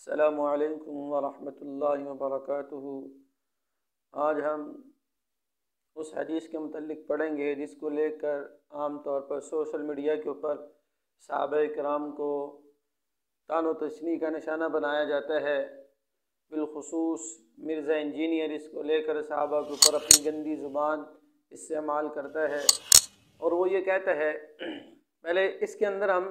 السلام علیکم ورحمۃ اللہ وبرکاتہ۔ آج ہم اس حدیث کے متعلق پڑھیں گے جس کو لے کر عام طور پر سوشل میڈیا کے اوپر صحابہ کرام کو طعن و تشنیع کا نشانہ بنایا جاتا ہے۔ بالخصوص مرزا انجینئر اس کو لے کر صحابہ کے اوپر اپنی گندی زبان استعمال کرتا ہے، اور وہ یہ کہتا ہے پہلے اس کے اندر ہم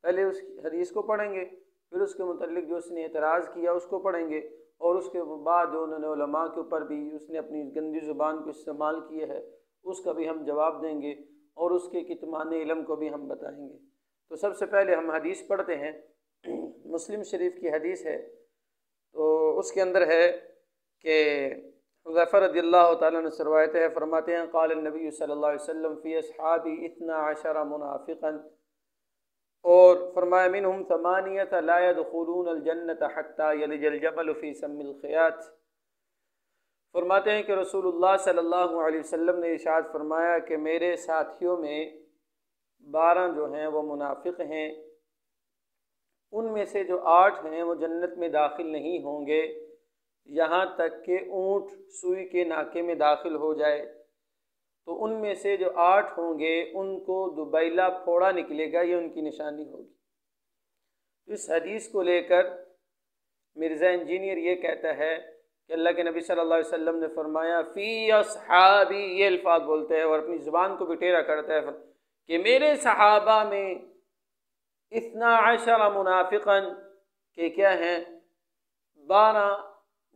اس حدیث کو پڑھیں گے، پھر اس کے متعلق جو اس نے اعتراض کیا اس کو پڑھیں گے، اور اس کے بعد جو انہوں نے علماء کے اوپر بھی اس نے اپنی گندی زبان کو استعمال کیا ہے اس کا بھی ہم جواب دیں گے، اور اس کے کتمان علم کو بھی ہم بتائیں گے۔ تو سب سے پہلے ہم حدیث پڑھتے ہیں۔ مسلم شریف کی حدیث ہے، تو اس کے اندر ہے کہ حذیفہ رضی اللہ تعالیٰ عنہ سے روایت ہے، فرماتے ہیں قال النبی صلی اللہ علیہ وسلم فی اصحابی 12 منافقا، اور فرمایا منہم 8 لا يدخلون الجنت حتی یلج الجمل فی سم الخیاط۔ فرماتے ہیں کہ رسول اللہ صلی اللہ علیہ وسلم نے ارشاد فرمایا کہ میرے ساتھیوں میں 12 جو ہیں وہ منافق ہیں، ان میں سے جو 8 ہیں وہ جنت میں داخل نہیں ہوں گے یہاں تک کہ اونٹ سوئی کے ناکے میں داخل ہو جائے۔ تو ان میں سے جو 8 ہوں گے ان کو دوبیلا پھوڑا نکلے گا، یہ ان کی نشانی ہوگی۔ اس حدیث کو لے کر مرزا انجینئر یہ کہتا ہے کہ اللہ کے نبی صلی اللہ علیہ وسلم نے فرمایا فی اصحابی، یہ الفاظ بولتے ہیں اور اپنی زبان کو بھی ٹیڑھا کرتا ہے کہ میرے صحابہ میں 12 منافقا، کہ کیا ہیں 12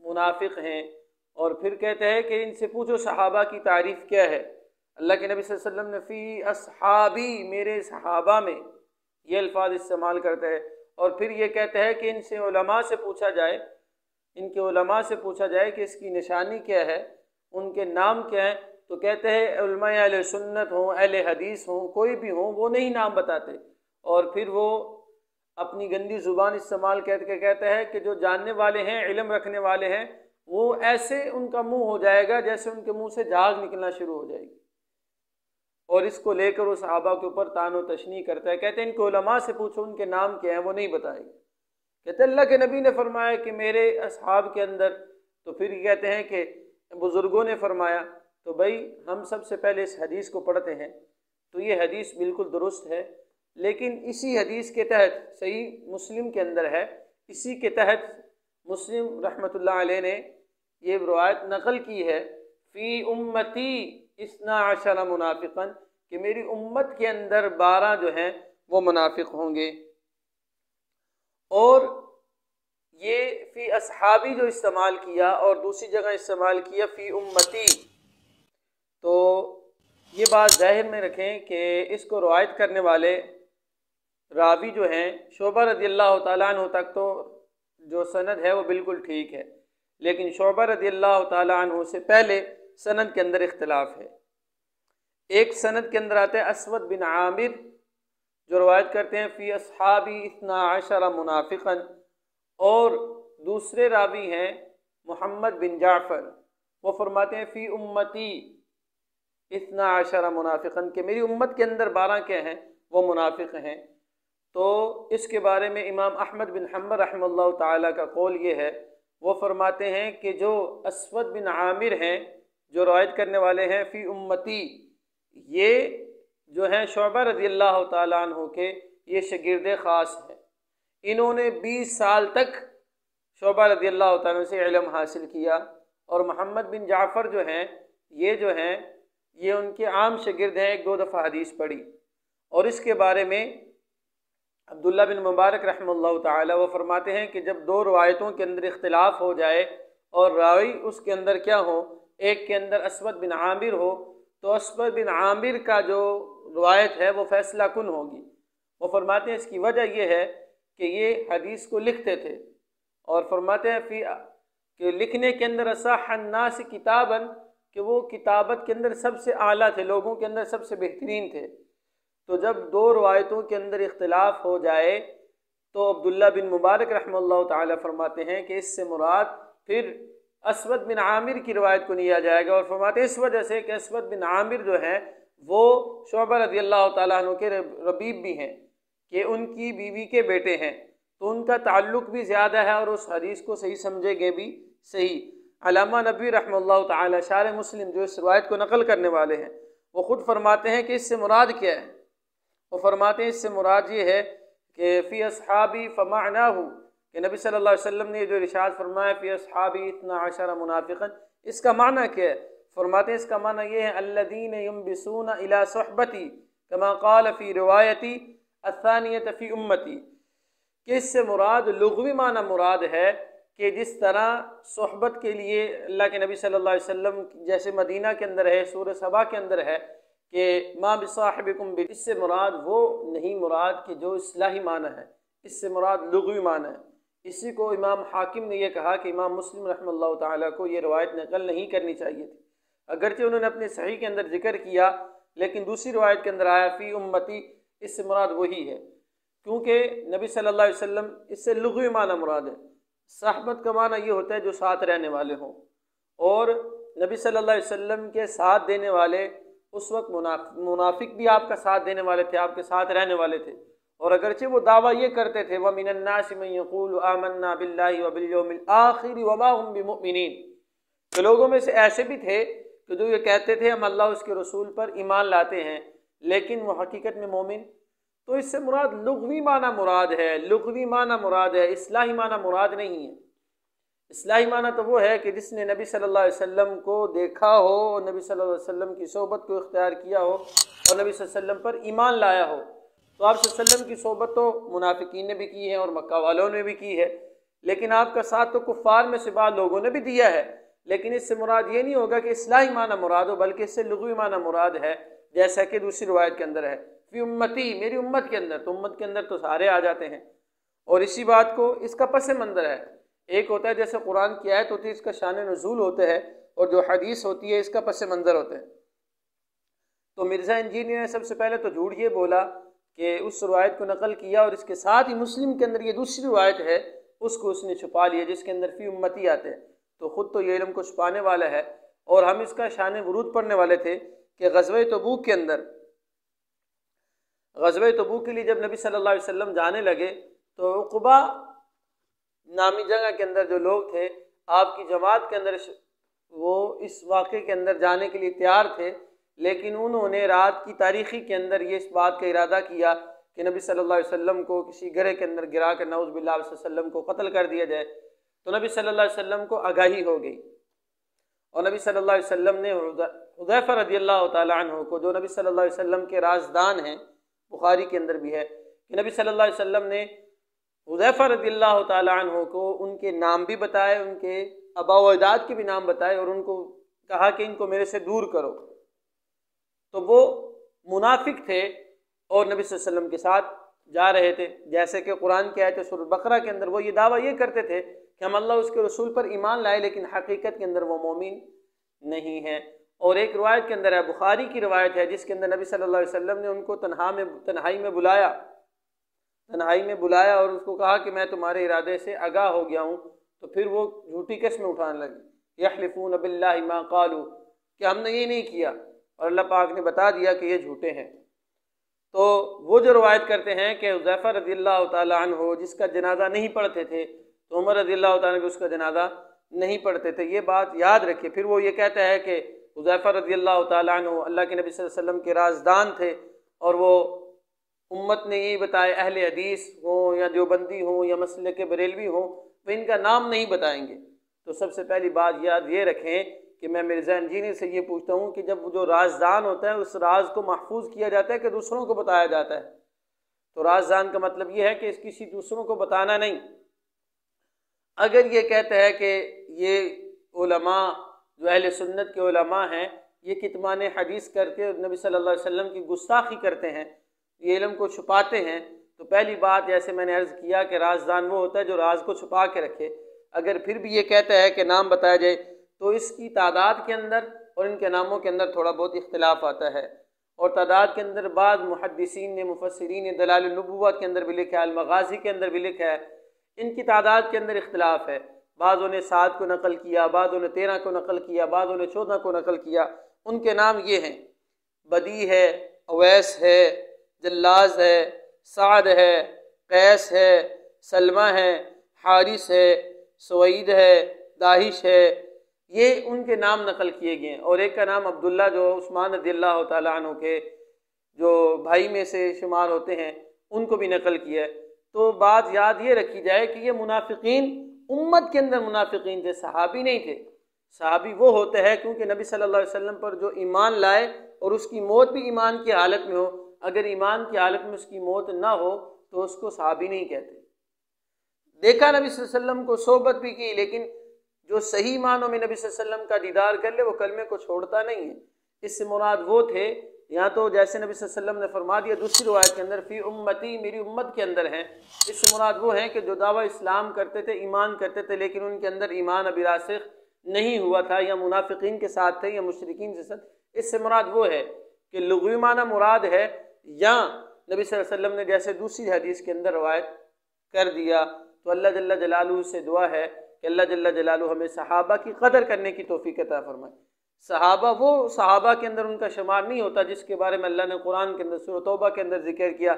منافق ہیں، اور پھر کہتا ہے کہ ان سے پوچھو صحابہ کی تعریف کیا ہے۔ اللہ کے نبی صلی اللہ علیہ وسلم نے فی اصحابی، میرے صحابہ میں، یہ الفاظ استعمال کرتا ہے، اور پھر یہ کہتا ہے کہ ان سے علماء سے پوچھا جائے، ان کے علماء سے پوچھا جائے کہ اس کی نشانی کیا ہے، ان کے نام کیا ہیں، تو کہتے ہیں علماء اہل سنت ہوں، اہل حدیث ہوں، کوئی بھی ہوں، وہ نہیں نام بتاتے، اور پھر وہ اپنی گندی زبان استعمال کر کے کہتا ہے کہ جو جاننے والے ہیں، علم رکھنے والے ہیں، وہ ایسے ان کا منہ ہو جائے گا جیسے ان کے منہ سے جھاگ نکلنا شروع ہو جائے گی، اور اس کو لے کر وہ صحابہ کے اوپر طعن و تشنیع کرتا ہے۔ کہتے ہیں ان کو علماء سے پوچھو ان کے نام کیا ہیں، وہ نہیں بتائے گا۔ کہتے ہیں اللہ کے نبی نے فرمایا کہ میرے اصحاب کے اندر، تو پھر یہ کہتے ہیں کہ بزرگوں نے فرمایا۔ تو بھائی ہم سب سے پہلے اس حدیث کو پڑھتے ہیں، تو یہ حدیث بالکل درست ہے، لیکن اسی حدیث کے تحت صحیح مسلم کے اندر ہے، اسی کے تحت مسلم رحمۃ اللہ علیہ نے یہ روایت نقل کی ہے فی امتی 12 منافقا، کہ میری امت کے اندر 12 جو ہیں وہ منافق ہوں گے۔ اور یہ فی اصحابی جو استعمال کیا اور دوسری جگہ استعمال کیا فی امتی، تو یہ بات ذہن میں رکھیں کہ اس کو روایت کرنے والے راوی جو ہیں شعبہ رضی اللہ تعالیٰ عنہ تک تو جو سند ہے وہ بالکل ٹھیک ہے، لیکن شعبہ رضی اللہ تعالیٰ عنہ سے پہلے سند کے اندر اختلاف ہے۔ ایک سند کے اندر آتے ہیں اسود بن عامر جو روایت کرتے ہیں فی اصحابی 12 منافقا، اور دوسرے راوی ہیں محمد بن جعفر، وہ فرماتے ہیں فی امتی 12 منافقا، کہ میری امت کے اندر 12 کیا ہیں وہ منافق ہیں۔ تو اس کے بارے میں امام احمد بن حنبل رحمہ اللہ تعالیٰ کا قول یہ ہے، وہ فرماتے ہیں کہ جو اسود بن عامر ہیں جو روایت کرنے والے ہیں فی امتی، یہ جو ہیں شعبہ رضی اللہ تعالیٰ عنہ کے یہ شاگرد خاص ہیں، انہوں نے 20 سال تک شعبہ رضی اللہ تعالیٰ عنہ سے علم حاصل کیا، اور محمد بن جعفر جو ہیں یہ ان کے عام شاگرد ہیں، 1-2 دفعہ حدیث پڑھی۔ اور اس کے بارے میں عبداللہ بن مبارک رحمہ اللہ تعالیٰ وہ فرماتے ہیں کہ جب 2 روایتوں کے اندر اختلاف ہو جائے اور راوی اس کے اندر کیا ہو، ایک کے اندر اسود بن عامر ہو، تو اسود بن عامر کا جو روایت ہے وہ فیصلہ کن ہوگی۔ وہ فرماتے ہیں اس کی وجہ یہ ہے کہ یہ حدیث کو لکھتے تھے، اور فرماتے ہیں کہ لکھنے کے اندر اصح الناس کتابا، کہ وہ کتابت کے اندر سب سے اعلیٰ تھے، لوگوں کے اندر سب سے بہترین تھے۔ تو جب 2 روایتوں کے اندر اختلاف ہو جائے تو عبداللہ بن مبارک رحمہ اللہ تعالیٰ فرماتے ہیں کہ اس سے مراد پھر اسود بن عامر کی روایت کو لیا جائے گا، اور فرماتے ہیں اس وجہ سے کہ اسود بن عامر جو ہیں وہ شعبہ رضی اللہ تعالیٰ عنہ کے ربیب بھی ہیں، کہ ان کی بیوی کے بیٹے ہیں، تو ان کا تعلق بھی زیادہ ہے اور اس حدیث کو صحیح سمجھے گے بھی صحیح۔ علامہ نبوی رحمہ اللہ تعالی شارح مسلم جو اس روایت کو نقل کرنے والے ہیں، وہ خود فرماتے ہیں کہ اس سے مراد کیا ہے۔ وہ فرماتے ہیں اس سے مراد یہ ہے کہ فی اصحابی فمعناہ، کہ نبی صلی اللہ علیہ وسلم نے جو ارشاد فرمایا فی اصحابی 12 منافقا، اس کا معنی کیا ہے؟ فرماتے ہیں اس کا معنی یہ ہے الذین ینبسون الی صحبتی کما قال فی روایتی الثانیۃ فی امتی، کہ اس سے مراد لغوی معنی مراد ہے کہ جس طرح صحبت کے لیے اللہ کے نبی صلی اللہ علیہ وسلم جیسے مدینہ کے اندر ہے، سورہ سبا کے اندر ہے کہ ما بصاحبکم، اس سے مراد وہ نہیں مراد کہ جو اصطلاحی معنی ہے، اس سے مراد لغوی معنی ہے۔ اسی کو امام حاکم نے یہ کہا کہ امام مسلم رحمہ اللہ تعالیٰ کو یہ روایت نقل نہیں کرنی چاہیے تھی، اگرچہ انہوں نے اپنے صحیح کے اندر ذکر کیا لیکن دوسری روایت کے اندر آیا فی امتی، اس سے مراد وہی ہے، کیونکہ نبی صلی اللہ علیہ وسلم اس سے لغوی معنی مراد ہے۔ صحبت کا معنی یہ ہوتا ہے جو ساتھ رہنے والے ہوں، اور نبی صلی اللہ علیہ وسلم کے ساتھ دینے والے اس وقت منافق بھی آپ کا ساتھ دینے والے تھے، آپ کے ساتھ رہنے والے تھے، اور اگرچہ وہ دعویٰ یہ کرتے تھے وَمِنَ النَّاسِ مَن يَقُولُ آمَنَّا بِاللَّهِ وَبِالْيَوْمِ الْآخِرِ وَمَا هُمْ بِمُؤْمِنِينَ، کہ لوگوں میں سے ایسے بھی تھے کہ جو یہ کہتے تھے ہم اللہ اس کے رسول پر ایمان لاتے ہیں لیکن وہ حقیقت میں مومن۔ تو اس سے مراد لغوی معنی مراد ہے، لغوی معنی مراد ہے، اصطلاحی معنی مراد نہیں ہے۔ اصطلاحی معنی تو وہ ہے کہ جس نے نبی صلی اللہ علیہ وسلم کو دیکھا ہو اور نبی صلی اللہ علیہ وسلم کی صحبت کو اختیار کیا ہو اور نبی صلی اللہ علیہ وسلم پر ایمان لایا ہو۔ تو آپ صلی اللہ علیہ وسلم کی صحبت تو منافقین نے بھی کی ہے اور مکہ والوں نے بھی کی ہے، لیکن آپ کا ساتھ تو کفار میں سے بعض لوگوں نے بھی دیا ہے، لیکن اس سے مراد یہ نہیں ہوگا کہ اصطلاحی معنی مراد ہو، بلکہ اس سے لغوی معنی مراد ہے، جیسا کہ دوسری روایت کے اندر ہے فی امتی، میری امت کے اندر، تو امت کے اندر تو سارے آ جاتے ہیں۔ اور اسی بات کو اس کا پس منظر ہے، ایک ہوتا ہے جیسے قرآن کی آیت ہوتی ہے اس کا شان نزول ہوتا ہے، اور جو حدیث ہوتی ہے اس کا پس منظر ہوتا ہے۔ تو مرزا انجینئر نے سب سے پہلے تو جھوٹ یہ بولا کہ اس روایت کو نقل کیا، اور اس کے ساتھ ہی مسلم کے اندر یہ دوسری روایت ہے اس کو اس نے چھپا لیا جس کے اندر فی امتی آتے ہیں، تو خود تو یہ علم کو چھپانے والا ہے۔ اور ہم اس کا شان ورود پڑھنے والے تھے کہ غزوہ تبوک کے اندر، غزوہ تبوک کے لیے جب نبی صلی اللہ علیہ وسلم جانے لگے تو عقبہ نامی جگہ کے اندر جو لوگ تھے آپ کی جماعت کے اندر، وہ اس واقعے کے اندر جانے کے لیے تیار تھے، لیکن انہوں نے رات کی تاریخی کے اندر یہ اس بات کا ارادہ کیا کہ نبی صلی اللہ علیہ وسلم کو کسی گڑھے کے اندر گرا کر نعوذ باللہ صلی اللہ علیہ وسلم کو قتل کر دیا جائے۔ تو نبی صلی اللہ علیہ وسلم کو آگاہی ہو گئی، اور نبی صلی اللہ علیہ وسلم نے حذیفہ رضی اللہ تعالی عنہ کو، جو نبی صلی اللہ علیہ وسلم کے رازدان ہیں، بخاری کے اندر بھی ہے کہ نبی صلی اللہ علیہ وسلم نے حذیفہ رضی اللہ تعالی عنہ کو ان کے نام بھی بتائے، ان کے آباء و اجداد کے بھی نام بتائے، اور ان کو کہا کہ ان کو میرے سے دور کرو۔ تو وہ منافق تھے اور نبی صلی اللہ علیہ وسلم کے ساتھ جا رہے تھے، جیسے کہ قرآن کی آیت سورۃ بقرہ کے اندر وہ یہ دعویٰ یہ کرتے تھے کہ ہم اللہ اس کے رسول پر ایمان لائے، لیکن حقیقت کے اندر وہ مومن نہیں ہیں۔ اور ایک روایت کے اندر ہے، بخاری کی روایت ہے، جس کے اندر نبی صلی اللہ علیہ وسلم نے ان کو تنہائی میں بلایا اور اس کو کہا کہ میں تمہارے ارادے سے آگاہ ہو گیا ہوں، تو پھر وہ جھوٹی قسمیں اٹھانے لگے، یحلفون باللہ ما قالوا، کہ ہم نے یہ نہیں کیا، اور اللہ پاک نے بتا دیا کہ یہ جھوٹے ہیں۔ تو وہ جو روایت کرتے ہیں کہ حذیفہ رضی اللہ تعالی عنہ جس کا جنازہ نہیں پڑھتے تھے، تو عمر رضی اللہ تعالیٰ عنہ بھی اس کا جنازہ نہیں پڑھتے تھے، یہ بات یاد رکھیے۔ پھر وہ یہ کہتا ہے کہ حذیفہ رضی اللہ تعالیٰ عنہ اللہ کے نبی صلی اللہ علیہ وسلم کے رازدان تھے، اور وہ امت نے یہی بتایا، اہل حدیث ہوں یا دیوبندی ہوں یا مسلک بریلوی ہوں، وہ ان کا نام نہیں بتائیں گے۔ تو سب سے پہلی بات یاد یہ رکھیں کہ میں مرزا انجینئر سے یہ پوچھتا ہوں کہ جب جو رازدان ہوتا ہے اس راز کو محفوظ کیا جاتا ہے کہ دوسروں کو بتایا جاتا ہے؟ تو رازدان کا مطلب یہ ہے کہ اس کسی دوسروں کو بتانا نہیں۔ اگر یہ کہتا ہے کہ یہ علماء جو اہل سنت کے علماء ہیں یہ کتمان حدیث کر کے نبی صلی اللہ علیہ وسلم کی گستاخی کرتے ہیں، یہ علم کو چھپاتے ہیں، تو پہلی بات جیسے میں نے عرض کیا کہ رازدان وہ ہوتا ہے جو راز کو چھپا کے رکھے۔ اگر پھر بھی یہ کہتا ہے کہ نام بتایا جائے تو اس کی تعداد کے اندر اور ان کے ناموں کے اندر تھوڑا بہت اختلاف آتا ہے، اور تعداد کے اندر بعض محدثین نے، مفسرین نے دلائل النبوت کے اندر بھی لکھا ہے، المغازی کے اندر بھی لکھا ہے، ان کی تعداد کے اندر اختلاف ہے، بعضوں نے 7 کو نقل کیا، بعضوں نے 13 کو نقل کیا، بعضوں نے 14 کو نقل کیا۔ ان کے نام یہ ہیں: بدی ہے، اویس ہے، جلاز ہے، سعد ہے، قیس ہے، سلمہ ہے، حارث ہے، سوید ہے، داہش ہے، یہ ان کے نام نقل کیے گئے ہیں۔ اور ایک کا نام عبداللہ جو عثمان رضی اللہ تعالیٰ عنہ کے جو بھائی میں سے شمار ہوتے ہیں ان کو بھی نقل کیا ہے۔ تو بات یاد یہ رکھی جائے کہ یہ منافقین امت کے اندر منافقین تھے، صحابی نہیں تھے۔ صحابی وہ ہوتے ہیں کیونکہ نبی صلی اللہ علیہ وسلم پر جو ایمان لائے اور اس کی موت بھی ایمان کی حالت میں ہو، اگر ایمان کی حالت میں اس کی موت نہ ہو تو اس کو صحابی نہیں کہتے۔ دیکھا نبی صلی اللہ علیہ وسلم کو، صحبت بھی کی، لیکن جو صحیح معنوں میں نبی صلی اللہ علیہ وسلم کا دیدار کر لے وہ کلمے کو چھوڑتا نہیں ہے۔ اس سے مراد وہ تھے، یہاں تو جیسے نبی صلی اللہ علیہ وسلم نے فرما دیا دوسری روایت کے اندر فی امتی، میری امت کے اندر ہیں، اس سے مراد وہ ہیں کہ جو دعویٰ اسلام کرتے تھے، ایمان کرتے تھے، لیکن ان کے اندر ایمان ابھی راسخ نہیں ہوا تھا، یا منافقین کے ساتھ تھے یا مشرکین کے ساتھ۔ اس سے مراد وہ ہے کہ لغوی معنی مراد ہے، یا نبی صلی اللہ علیہ وسلم نے جیسے دوسری حدیث کے اندر روایت کر دیا۔ تو اللہ جل جلالہ سے دعا ہے کہ اللہ جل جلالہ ہمیں صحابہ کی قدر کرنے کی توفیق عطا فرمائے۔ صحابہ وہ صحابہ کے اندر ان کا شمار نہیں ہوتا جس کے بارے میں اللہ نے قرآن کے اندر سورۃ توبہ کے اندر ذکر کیا،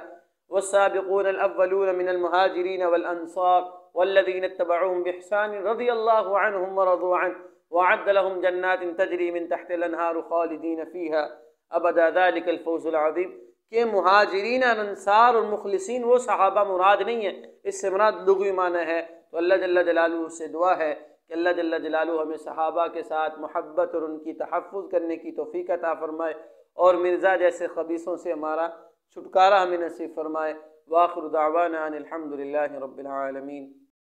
والسابقون الاولون من المہاجرین والانصار والذین اتبعوهم بإحسان رضی اللہ عنہم ورضوا عنہ وأعد لهم جنات تجری من تحت الانہار خالدین فیہا ابدا ذلک الفوز العظیم، کہ مہاجرین، انصار اور مخلصین وہ صحابہ مراد نہیں ہے، اس سے مراد لغوی معنی ہے۔ تو اللہ جل جلالہ سے دعا ہے کہ اللہ جل جلالہ ہمیں صحابہ کے ساتھ محبت اور ان کی تحفظ کرنے کی توفیق عطا فرمائے، اور مرزا جیسے خبیثوں سے ہمارا چھٹکارا ہمیں نصیب فرمائے۔ وآخر دعوانا ان الحمد للہ رب العالمین۔